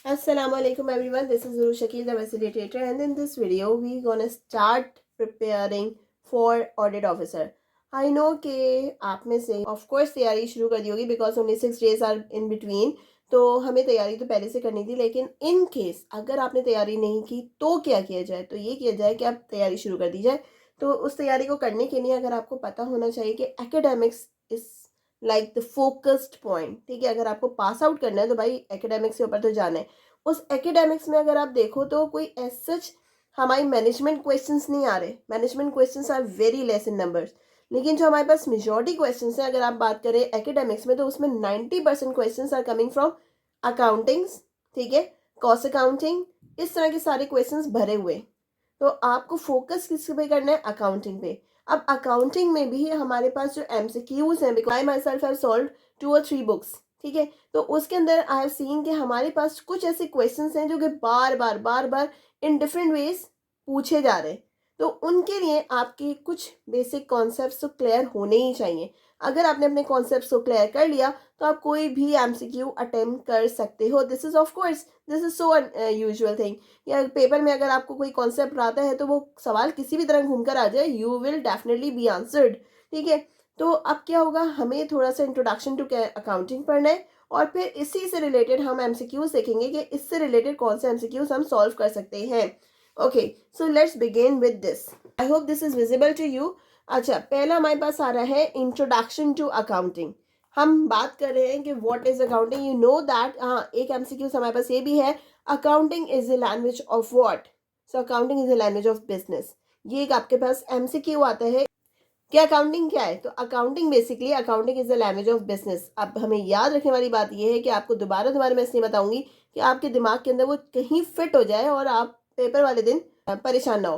Assalamu alaikum everyone, this is Zuru Shakil, the facilitator, and in this video we gonna start preparing for audit officer. I know कि आप में से of course तैयारी शुरू कर दी होगी because only 6 days are in between, तो हमें तैयारी तो पहले से करनी थी, लेकिन इन केस अगर आपने तैयारी नहीं की तो क्या किया जाए, तो ये किया जाए कि आप तैयारी शुरू कर दी जाए। तो उस तैयारी को करने के लिए अगर आपको पता होना चाहिए कि academics is like the focused point, ठीक है। अगर आपको पास आउट करना है तो भाई एकेडमिक्स के ऊपर तो जाना है। उस एकेडमिक्स में अगर आप देखो तो कोई एज सच हमारी मैनेजमेंट क्वेश्चंस नहीं आ रहे। Management questions are very less in numbers, लेकिन जो हमारे पास मेजॉरिटी क्वेश्चंस हैं अगर आप बात करें एकेडमिक्स में, तो उसमें 90% questions are coming from accountings, ठीक है, कॉस्ट अकाउंटिंग, इस तरह के सारे क्वेश्चंस भरे हुए। तो आपको फोकस किस पे करना है? अकाउंटिंग पे। अब अकाउंटिंग में भी हमारे पास जो एमसीक्यूज हैं, because I my self have solved 2 और 3 बुक्स, ठीक है। तो उसके अंदर आई हैव सीन कि हमारे पास कुछ ऐसे क्वेश्चंस हैं जो कि बार बार इन डिफरेंट वेज पूछे जा रहे हैं। तो उनके लिए आपके कुछ बेसिक कॉन्सेप्ट्स तो क्लियर होने ही चाहिए। अगर आपने अपने कॉन्सेप्ट्स को क्लियर कर लिया तो आप कोई भी एमसीक्यू अटेम्प्ट कर सकते हो। This is of course this is so usual thing. या पेपर में अगर आपको कोई कॉन्सेप्ट आता है तो वो सवाल किसी भी तरह घूमकर आ जाए, you will definitely be answered, ठीक है। तो अब क्या होगा, हमें थोड़ा सा इंट्रोडक्शन टू अकाउंटिंग पढ़ना है और फिर इसी से रिलेटेड हम एमसीक्यूज देखेंगे कि इससे रिलेटेड कौन से एमसीक्यूज हम सॉल्व कर सकते हैं। Okay, so let's begin with this. I hope this is visible to you. अच्छा, पहला हमारे पास आ रहा है इंट्रोडक्शन टू अकाउंटिंग। हम बात कर रहे हैं कि what is accounting. You know that, हाँ, एक एमसीक्यूज हमारे पास ये भी है, accounting is the language of what. So accounting is the language of business. ये एक आपके पास एमसीक्यू आता है कि अकाउंटिंग क्या है। तो accounting basically, accounting is the language of business. अब हमें याद रखने वाली बात यह है कि आपको दोबारा दोबारा मैं इसलिए बताऊंगी कि आपके दिमाग के अंदर वो कहीं फिट हो जाए और आप पेपर वाले दिन परेशान ना हो।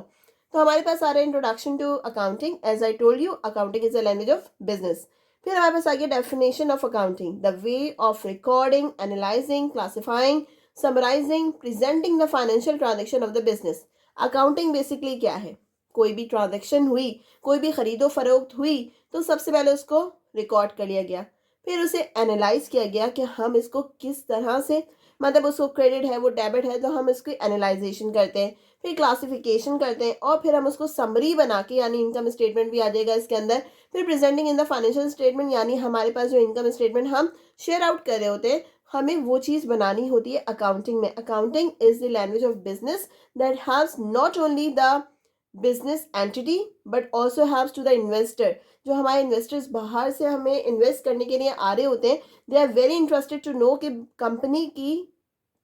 तो हमारे पास आ रहा है introduction to accounting. As I told you, accounting is the language of business. फिर हमारे पास आ गया definition of accounting, the way of recording, analysing, classifying, summarising, presenting the financial transaction of the business. Accounting basically क्या है? कोई भी transaction हुई, कोई भी खरीदो फरोख्त हुई, तो सबसे पहले उसको रिकॉर्ड कर लिया गया, फिर उसे एनालाइज किया गया कि हम इसको किस तरह से, मतलब उसको क्रेडिट है वो डेबिट है, तो हम इसकी एनालाइजेशन करते हैं, फिर क्लासिफिकेशन करते हैं और फिर हम उसको समरी बना के, यानी इनकम स्टेटमेंट भी आ जाएगा इसके अंदर, फिर presenting in the financial statement, यानी हमारे पास जो इनकम स्टेटमेंट हम शेयर आउट कर रहे होते हैं, हमें वो चीज़ बनानी होती है अकाउंटिंग में। Accounting is the language of business that has not only the business entity but also haves to the investor. जो हमारे इन्वेस्टर्स बाहर से हमें इन्वेस्ट करने के लिए आ रहे होते हैं, they are very interested to know कि कंपनी की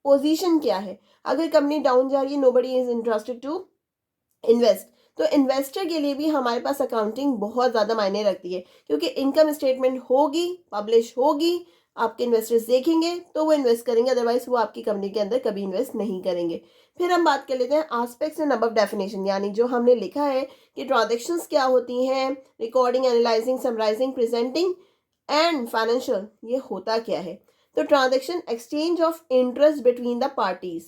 पोजीशन क्या है। अगर कंपनी डाउन जा रही है, nobody is interested to invest. तो इन्वेस्टर के लिए भी हमारे पास अकाउंटिंग बहुत ज़्यादा मायने रखती है, क्योंकि इनकम स्टेटमेंट होगी, पब्लिश होगी, आपके इन्वेस्टर्स देखेंगे तो वो इन्वेस्ट करेंगे, अदरवाइज वो आपकी कंपनी के अंदर कभी इन्वेस्ट नहीं करेंगे। फिर हम बात कर लेते हैं आस्पेक्ट्स एंड अबव डेफिनेशन, यानी जो हमने लिखा है कि ट्रांजेक्शन्स क्या होती हैं, recording, analysing, summarising, presenting and financial, ये होता क्या है। तो transaction, exchange of interest between the parties,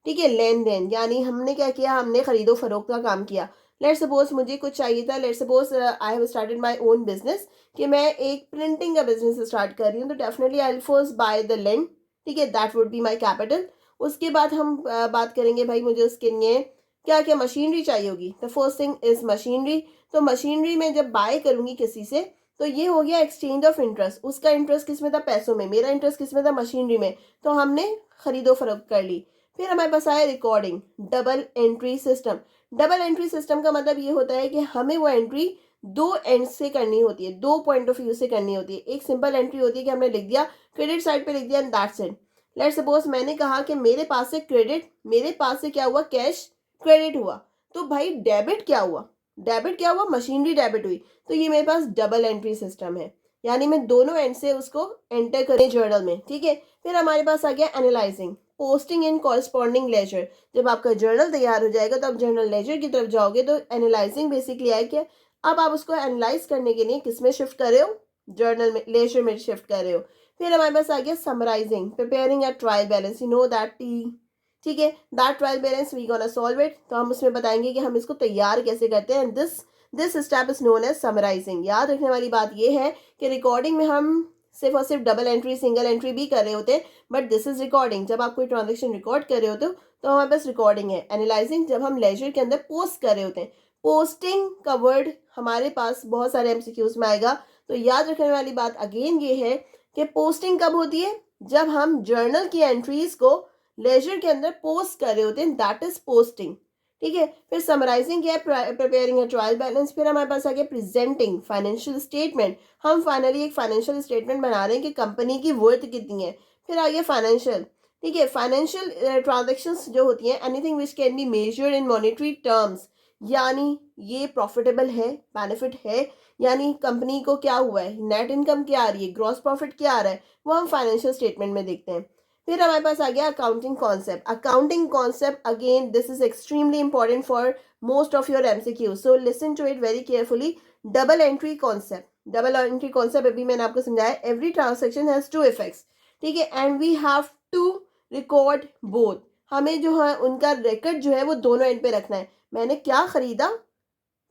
ठीक है, लेन देन, यानी हमने क्या किया, हमने खरीदो फरोख्त का काम किया। लेट सपोज मुझे कुछ चाहिए था, let suppose I have started my own business, कि मैं एक प्रिंटिंग का बिजनेस स्टार्ट कर रही हूँ, तो definitely I will first by the land, ठीक है, that would be my capital. उसके बाद हम बात करेंगे भाई मुझे उसके लिए क्या क्या मशीनरी चाहिए होगी। The first thing is machinery. तो मशीनरी में जब बाय करूंगी किसी से, तो ये हो गया एक्सचेंज ऑफ इंटरेस्ट। उसका इंटरेस्ट किस में था? पैसों में। मेरा इंटरेस्ट किस में था? मशीनरी में। तो हमने खरीदो फरोख्त कर ली। फिर हमारे पास आया recording, double entry system. Double entry system का मतलब ये होता है कि हमें वो एंट्री दो एंड से करनी होती है, दो पॉइंट ऑफ व्यू से करनी होती है। एक सिंपल एंट्री होती है कि हमने लिख दिया, क्रेडिट साइड पे लिख दिया, and that's it. Let's suppose मैंने कहा कि मेरे पास से क्रेडिट, मेरे पास से क्या हुआ? कैश क्रेडिट हुआ। तो भाई डेबिट क्या हुआ? डेबिट क्या हुआ? मशीनरी डेबिट हुई। तो ये मेरे पास डबल एंट्री सिस्टम है, यानी मैं दोनों एंड से उसको एंटर करें जर्नल में, ठीक है। फिर हमारे पास आ गया analysing, posting in corresponding ledger. जब आपका जर्नल तैयार हो जाएगा तो आप जर्नल लेजर की तरफ जाओगे। तो एनालाइजिंग बेसिकली है कि अब आप उसको एनालाइज करने के लिए किस में शिफ्ट कर रहे हो? जर्नल में, लेजर में शिफ्ट कर रहे हो। फिर हमारे पास आ गया summarising, preparing a trial balance, you know that T, ठीक है, that trial balance we gonna solve it. तो हम उसमें बताएंगे कि हम इसको तैयार कैसे करते हैं। This step is known as summarising. याद रखने वाली बात यह है कि रिकॉर्डिंग में हम सिर्फ और सिर्फ डबल एंट्री सिंगल एंट्री भी कर रहे होते हैं, बट दिस इज रिकॉर्डिंग। जब आप कोई ट्रांजेक्शन रिकॉर्ड कर रहे होते हो तो हमारे पास रिकॉर्डिंग है। एनालाइजिंग जब हम लेजर के अंदर पोस्ट कर रहे होते हैं। पोस्टिंग का वर्ड हमारे पास बहुत सारे एमसीक्यूज में आएगा, तो याद रखने वाली बात अगेन ये है कि पोस्टिंग कब होती है, जब हम जर्नल की एंट्रीज को लेजर के अंदर पोस्ट कर रहे होते हैं, दैट इज पोस्टिंग। ठीक है, फिर समराइजिंग क्या है, प्रिपेयरिंग अ ट्रायल बैलेंस। फिर हमारे पास आ गया प्रेजेंटिंग फाइनेंशियल स्टेटमेंट। हम फाइनली एक फाइनेंशियल स्टेटमेंट बना रहे हैं कि कंपनी की वर्थ कितनी है। फिर आ गया फाइनेंशियल। ठीक है, फाइनेंशियल ट्रांजेक्शन्स जो होती हैं, anything which can be measured in monetary terms, यानी ये प्रॉफिटेबल है, बेनिफिट है, यानी कंपनी को क्या हुआ है, नेट इनकम क्या आ रही है, ग्रॉस प्रॉफिट क्या आ रहा है, वो हम फाइनेंशियल स्टेटमेंट में देखते हैं। फिर हमारे पास आ गया accounting concept. Accounting concept again this is extremely important for most of your MCQ, so listen to it very carefully. Double entry concept. Double entry concept अभी मैंने आपको समझाया। Every transaction has two effects, ठीक है, and we have to record both. हमें जो है उनका रिकॉर्ड जो है वो दोनों एंड पे रखना है। मैंने क्या खरीदा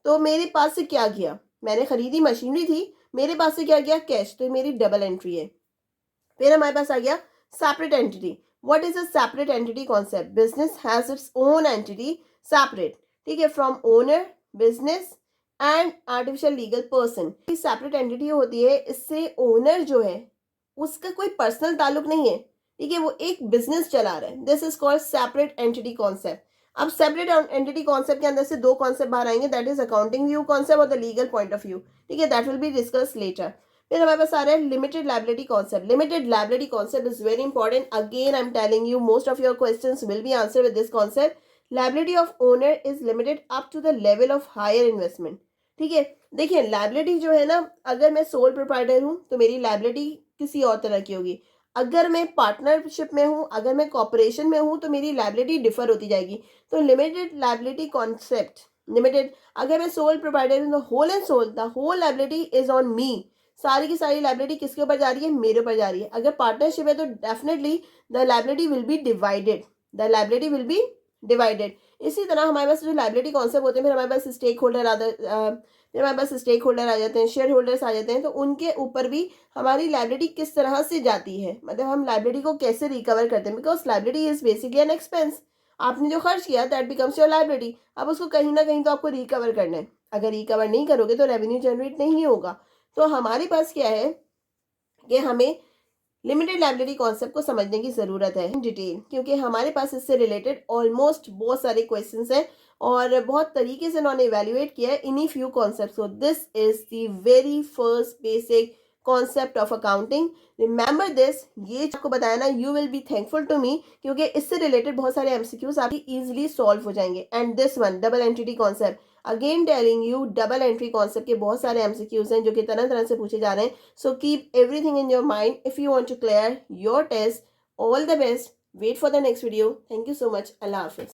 तो मेरे पास से क्या गया, मैंने खरीदी मशीनरी थी, मेरे पास से क्या गया, कैश, तो मेरी डबल एंट्री है। फिर हमारे पास आ गया separate entity. What is a separate entity concept? Business has its own entity separate, ठीक है, from owner, business and artificial legal person. Separate entity होती है, इससे ओनर जो है उसका कोई पर्सनल ताल्लुक नहीं है, ठीक है, वो एक बिजनेस चला रहा है। This is called separate entity concept. अब सेपरेट एंटिटी कॉन्सेप्ट के अंदर से दो कॉन्सेप्ट बाहर आएंगे, that is accounting view concept और the legal point of view, ठीक है, that will be discuss later. फिर हमारे पास आ रहा है limited liability concept. Limited liability concept is very important. Again I am telling you most of your questions will be answer with this concept. Liability of owner is limited up to the level of higher investment, ठीक है। देखिए liability जो है ना, अगर मैं sole proprietor हूँ तो मेरी लायबिलिटी किसी और तरह की होगी। अगर मैं पार्टनरशिप में हूँ, अगर मैं कॉर्पोरेशन में हूँ, तो मेरी लायबिलिटी डिफर होती जाएगी। तो लिमिटेड लायबिलिटी कॉन्सेप्ट, लिमिटेड, अगर मैं सोल प्रोप्राइटर हूँ, whole and sole, the whole liability is on me. सारी की सारी लायबिलिटी किसके ऊपर जा रही है, मेरे ऊपर जा रही है। अगर पार्टनरशिप है तो definitely the liability will be divided, the liability will be divided. इसी तरह हमारे पास जो लायबिलिटी कॉन्सेप्ट होते हैं, फिर हमारे पास स्टेक होल्डर फिर हमारे पास स्टेक होल्डर आ जाते हैं, शेयर होल्डर्स आ जाते हैं, तो उनके ऊपर भी हमारी लायबिलिटी किस तरह से जाती है, मतलब हम लायबिलिटी को कैसे रिकवर करते हैं, because liability is basically an expense. आपने जो खर्च किया दैट बिकम्स योर लायबिलिटी। अब उसको कहीं ना कहीं तो आपको रिकवर करना है। अगर रिकवर नहीं करोगे तो रेवेन्यू जनरेट नहीं होगा। तो हमारे पास क्या है कि हमें लिमिटेड लायबिलिटी कॉन्सेप्ट को समझने की ज़रूरत है इन डिटेल, क्योंकि हमारे पास इससे रिलेटेड ऑलमोस्ट बहुत सारे क्वेश्चंस हैं और बहुत तरीके से उन्होंने इवेल्युएट किया है इन्हीं few concept. So this is the very first basic concept of accounting. Remember this, ये आपको बताया ना, you will be thankful to me, क्योंकि इससे रिलेटेड बहुत सारे एमसीक्यूज आपकी इजीली सॉल्व हो जाएंगे। And this one double entity concept, again telling you, double entry concept के बहुत सारे एमसीक्यूज हैं जो कि तरह तरह से पूछे जा रहे हैं। So keep everything in your mind if you want to clear your test. All the best. Wait for the next video. Thank you so much. Allah Hafiz.